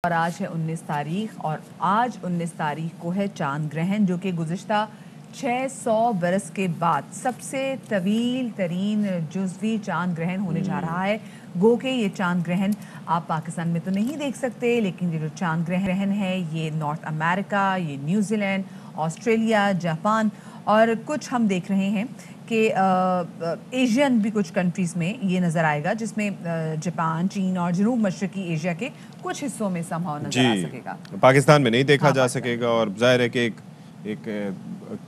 और आज है 19 तारीख और आज 19 तारीख को है चांद ग्रहण, जो कि गुज़िश्ता 600 बरस के बाद सबसे तवील तरीन जुज़वी चांद ग्रहण होने जा रहा है। गो के ये चांद ग्रहण आप पाकिस्तान में तो नहीं देख सकते, लेकिन ये जो चांद ग्रहण है ये नॉर्थ अमेरिका, ये न्यूजीलैंड, ऑस्ट्रेलिया, जापान और कुछ हम देख रहे हैं कि एशियन भी कुछ कंट्रीज़ में ये नज़र आएगा, जिसमें जापान, चीन और जनूब मशरकी एशिया के कुछ हिस्सों में संभव नज़र आ सकेगा। पाकिस्तान में नहीं देखा जा सकेगा। और जाहिर है कि एक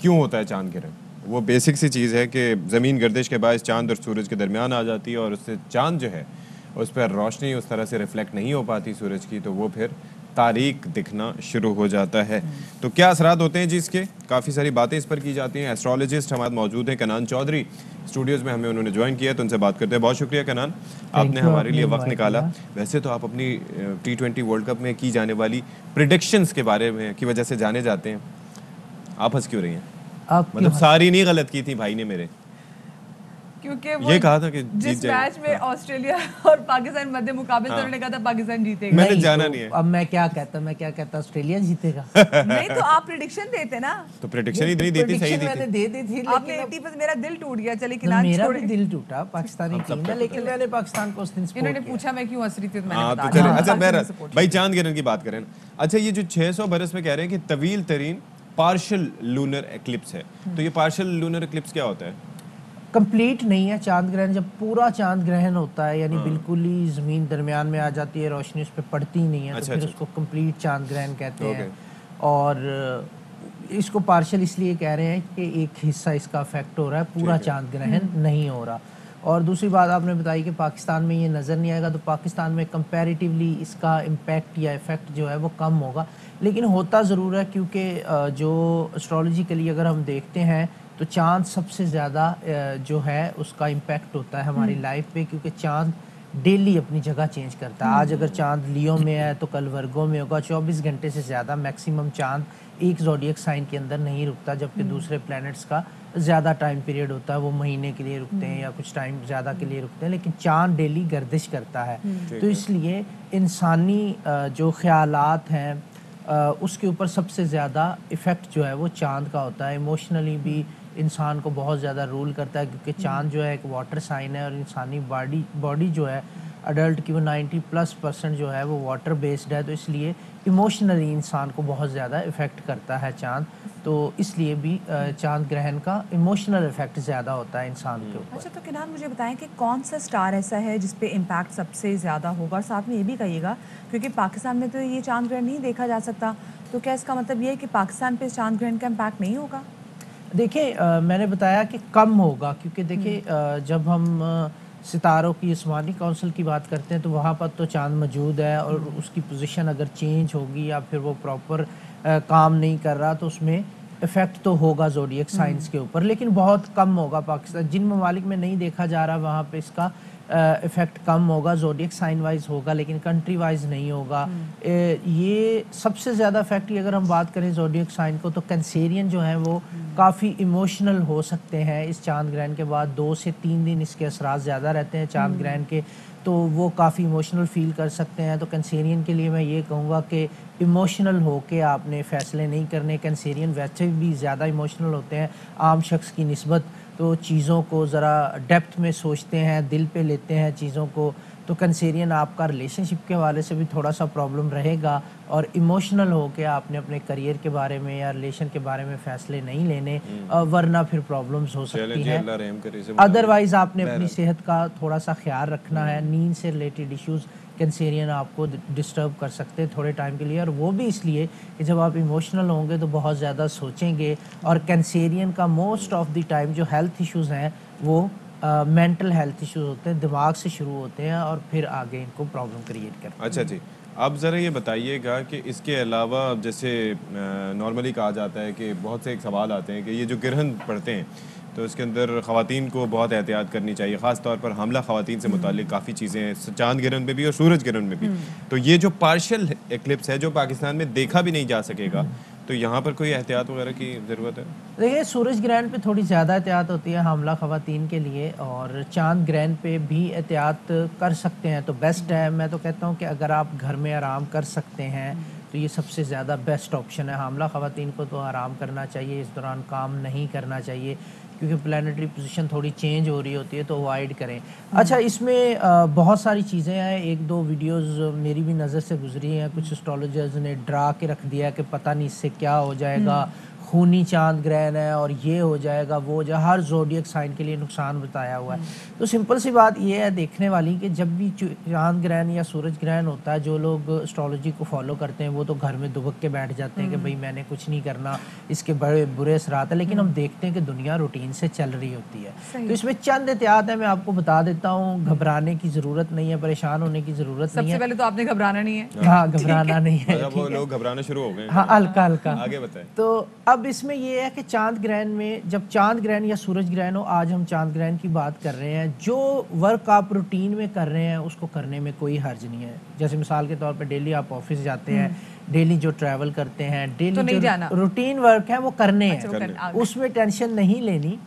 क्यों होता है चांद ग्रहण, वो बेसिक सी चीज़ है कि ज़मीन गर्दिश के बायस चांद और सूरज के दरमियान आ जाती है और उससे चांद जो है उस पर रोशनी उस तरह से रिफ्लेक्ट नहीं हो पाती सूरज की, तो वो फिर तारीख दिखना शुरू हो जाता है। तो क्या असरात होते हैं जी इसके, काफ़ी सारी बातें इस पर की जाती हैं। एस्ट्रोलॉजिस्ट हमारे मौजूद हैं, कनान चौधरी स्टूडियोज़ में हमें उन्होंने ज्वाइन किया, तो उनसे बात करते हैं। बहुत शुक्रिया कनान, आपने हमारे लिए वक्त निकाला। वैसे तो आप अपनी T20 वर्ल्ड कप में की जाने वाली प्रिडिक्शंस के बारे में की वजह से जाने जाते हैं, आप हंस क्यों रही हैं? मतलब सारी नहीं गलत की थी भाई ने मेरे, क्योंकि ये कहा था कि जिस मैच में ऑस्ट्रेलिया और पाकिस्तान मध्य मुकाबले तो उन्होंने कहा था पाकिस्तान जीतेगा। मैंने जाना नहीं है। अब मैं क्या कहता ऑस्ट्रेलिया जीतेगा। नहीं तो आप प्रेडिक्शन देते ना, तो प्रेडिक्शन ही नहीं देती, सही मैंने दे दी थी, आपने 80% मेरा दिल टूट गया। चले कि मेरा भी दिल टूटा, पाकिस्तानी टीम है, लेकिन मैंने पाकिस्तान को उस दिन इन्होंने पूछा मैं क्यों हंस रही थी, तो मैंने बता तो चले। दिया। अच्छा बहरहाल भाई चांद ग्रहण की बात करें। अच्छा ये जो 600 बरस में कह रहे हैं कि तवील तरीन पार्शियल लूनर एक्लिप्स है, तो ये पार्शियल लूनर एक्लिप्स क्या होता है? कंप्लीट नहीं है चांद ग्रहण। जब पूरा चांद ग्रहण होता है यानी बिल्कुल ही ज़मीन दरमियान में आ जाती है, रोशनी उस पर पड़ती ही नहीं है, तो फिर उसको कंप्लीट चांद ग्रहण कहते हैं। और इसको पार्शियल इसलिए कह रहे हैं कि एक हिस्सा इसका अफेक्ट हो रहा है, पूरा चांद ग्रहण नहीं हो रहा। और दूसरी बात आपने बताई कि पाकिस्तान में ये नज़र नहीं आएगा, तो पाकिस्तान में कंपैरेटिवली इसका इम्पैक्ट या इफ़ेक्ट जो है वो कम होगा, लेकिन होता ज़रूर है, क्योंकि जो एस्ट्रोलॉजिकली अगर हम देखते हैं तो चांद सबसे ज़्यादा जो है उसका इम्पैक्ट होता है हमारी लाइफ पे, क्योंकि चांद डेली अपनी जगह चेंज करता है। आज अगर चांद लियो में है तो कल वर्गो में होगा। 24 घंटे से ज़्यादा मैक्सिमम चांद एक ज़ोडिएक साइन के अंदर नहीं रुकता, जबकि दूसरे प्लैनेट्स का ज़्यादा टाइम पीरियड होता है, वो महीने के लिए रुकते हैं या कुछ टाइम ज़्यादा के लिए रुकते हैं, लेकिन चांद डेली गर्दिश करता है। तो इसलिए इंसानी जो ख्यालात हैं उसके ऊपर सबसे ज़्यादा इफ़ेक्ट जो है वो चांद का होता है। इमोशनली भी इंसान को बहुत ज़्यादा रूल करता है, क्योंकि चांद जो है एक वाटर साइन है और इंसानी बॉडी जो है अडल्ट की वो 90+% जो है वो वाटर बेस्ड है, तो इसलिए इमोशनली इंसान को बहुत ज़्यादा इफ़ेक्ट करता है चांद। तो इसलिए भी चांद ग्रहण का इमोशनल इफ़ेक्ट ज़्यादा होता है इंसान के ऊपर। अच्छा तो किनान मुझे बताएं कि कौन सा स्टार ऐसा है जिस पे इम्पैक्ट सबसे ज़्यादा होगा, और साथ में ये भी कहिएगा क्योंकि पाकिस्तान में तो ये चांद ग्रहण नहीं देखा जा सकता, तो क्या इसका मतलब ये है कि पाकिस्तान पे चांद ग्रहण का इम्पैक्ट नहीं होगा? देखिए मैंने बताया कि कम होगा, क्योंकि देखिए जब हम सितारों की आसमानी काउंसिल की बात करते हैं तो वहाँ पर तो चांद मौजूद है, और उसकी पोजीशन अगर चेंज होगी या फिर वो प्रॉपर काम नहीं कर रहा तो उसमें इफ़ेक्ट तो होगा ज़ोडिएक साइंस के ऊपर, लेकिन बहुत कम होगा। पाकिस्तान जिन ममालिक में नहीं देखा जा रहा वहाँ पे इसका इफ़ेक्ट कम होगा, ज़ोडिएक साइन वाइज होगा, लेकिन कंट्री वाइज नहीं होगा। ये सबसे ज़्यादा इफेक्ट अगर हम बात करें ज़ोडिएक साइन को, तो कैंसेरियन जो है वो काफ़ी इमोशनल हो सकते हैं इस चांद ग्रहण के बाद। 2 से 3 दिन इसके असरात ज़्यादा रहते हैं चांद ग्रहण के, तो वो काफ़ी इमोशनल फील कर सकते हैं। तो कैंसेरियन के लिए मैं ये कहूँगा कि इमोशनल होके आपने फ़ैसले नहीं करने। कैंसेरियन वैसे भी ज़्यादा इमोशनल होते हैं आम शख्स की निस्बत, तो चीज़ों को ज़रा डेप्थ में सोचते हैं, दिल पे लेते हैं चीज़ों को। तो कैंसेरियन आपका रिलेशनशिप के हवाले से भी थोड़ा सा प्रॉब्लम रहेगा, और इमोशनल हो के आपने अपने करियर के बारे में या रिलेशन के बारे में फ़ैसले नहीं लेने, वरना फिर प्रॉब्लम्स हो सकती हैं। अदरवाइज़ आपने अपनी सेहत का थोड़ा सा ख्याल रखना है। नींद से रिलेटेड इश्यूज़ कैंसेरियन आपको डिस्टर्ब कर सकते हैं थोड़े टाइम के लिए, और वो भी इसलिए कि जब आप इमोशनल होंगे तो बहुत ज़्यादा सोचेंगे। और कैंसेरियन का मोस्ट ऑफ द टाइम जो हेल्थ इश्यूज़ हैं वो मेंटल हेल्थ इश्यूज होते हैं, दिमाग से शुरू होते हैं और फिर आगे इनको प्रॉब्लम क्रिएट करते हैं। अच्छा जी, आप ज़रा ये बताइएगा कि इसके अलावा जैसे नॉर्मली कहा जाता है कि बहुत से एक सवाल आते हैं कि ये जो ग्रहण पड़ते हैं तो इसके अंदर ख़वातीन को बहुत एहतियात करनी चाहिए, ख़ास तौर पर हमला ख़वातीन से मुतालिक काफ़ी चीज़ें हैं चांद ग्रहण में भी और सूरज ग्रहण में भी। तो ये जो पार्शियल एक्लिप्स है जो पाकिस्तान में देखा भी नहीं जा सकेगा, तो तो यहाँ पर कोई एहतियात वगैरह की ज़रूरत है? देखिए सूरज ग्रहण पे थोड़ी ज़्यादा एहतियात होती है हामला ख़वातीन के लिए, और चांद ग्रहण पे भी एहतियात कर सकते हैं तो बेस्ट है। मैं तो कहता हूँ कि अगर आप घर में आराम कर सकते हैं तो ये सबसे ज़्यादा बेस्ट ऑप्शन है। हामला ख़वातीन को तो आराम करना चाहिए, इस दौरान काम नहीं करना चाहिए, क्योंकि प्लानिटरी पोजीशन थोड़ी चेंज हो रही होती है, तो अवॉइड करें। अच्छा, इसमें बहुत सारी चीज़ें हैं, एक दो वीडियोस मेरी भी नज़र से गुजरी हैं। कुछ एस्ट्रोलॉजर्स ने डरा के रख दिया कि पता नहीं इससे क्या हो जाएगा, खूनी चांद ग्रहण है और ये हो जाएगा वो हो जाए, हर ज़ोडिएक साइन के लिए नुकसान बताया हुआ है। तो सिंपल सी बात ये है देखने वाली कि जब भी चांद ग्रहण या सूरज ग्रहण होता है, जो लोग एस्ट्रोलॉजी को फॉलो करते हैं वो तो घर में दुबक के बैठ जाते हैं कि भाई मैंने कुछ नहीं करना, इसके बड़े बुरे असरात है। लेकिन हम देखते हैं कि दुनिया रूटीन से चल रही होती है, तो इसमें चंद एहतियात है, मैं आपको बता देता हूँ। घबराने की ज़रूरत नहीं है, परेशान होने की ज़रूरत नहीं है। सबसे पहले तो आपने घबराना नहीं है। हाँ, घबराना नहीं है। वो लोग घबराना शुरू हो गए। हाँ, हल्का हल्का। आगे बताएं। तो अब इसमें ये है कि चांद ग्रहण में, जब चांद ग्रहण या सूरज ग्रहण हो, आज हम चांद ग्रहण की बात कर रहे हैं, जो वर्क आप रूटीन में कर रहे हैं उसको करने में कोई हर्ज नहीं है। जैसे मिसाल के तौर पे डेली आप ऑफिस जाते हैं, डेली जो ट्रैवल करते हैं, डेली तो जो रूटीन वर्क है वो करने हैं, उसमें टेंशन नहीं लेनी।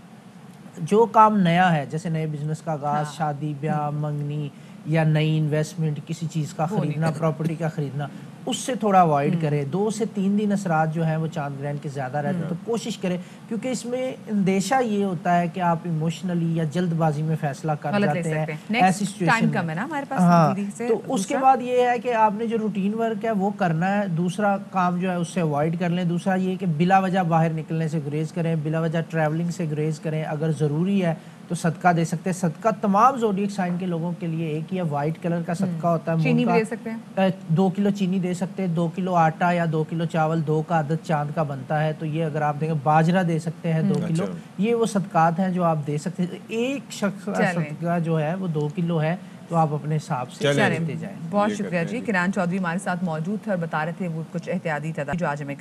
जो काम नया है, जैसे नए बिजनेस का आगाज, शादी ब्याह, मंगनी या नई इन्वेस्टमेंट, किसी चीज़ का खरीदना, प्रॉपर्टी का खरीदना, उससे थोड़ा अवॉइड करें। 2 से 3 दिन असरात जो है वो चांद ग्रहण के ज़्यादा रहते हैं, तो कोशिश करें, क्योंकि इसमें अंदेशा ये होता है कि आप इमोशनली या जल्दबाजी में फैसला कर जाते हैं ऐसी सिचुएशन कम है ना हमारे पास। हाँ, तो उसके बाद ये है कि आपने जो रूटीन वर्क है वो करना है, दूसरा काम जो है उससे अवॉइड कर लें। दूसरा ये कि बिला वजह बाहर निकलने से गुरेज करें, बिला वजह ट्रैवलिंग से गुरेज करें। अगर ज़रूरी है तो सदका दे सकते हैं। सदका तमाम ज़ोडिएक साइन के लोगों के लिए एक ही है, वाइट कलर का सदका होता है। चीनी भी दे सकते हैं, 2 किलो चीनी दे सकते हैं, 2 किलो आटा या 2 किलो चावल, 2 का अदद चांद का बनता है, तो ये अगर आप देंगे। बाजरा दे सकते हैं 2 किलो। ये वो सदकात हैं जो आप दे सकते हैं। एक शख्स का सदका जो है वो 2 किलो है, तो आप अपने हिसाब से देते जाएं। बहुत शुक्रिया जी। किरान चौधरी हमारे साथ मौजूद थे और बता रहे थे वो कुछ एहतियाती तदाबीर जो आज हमें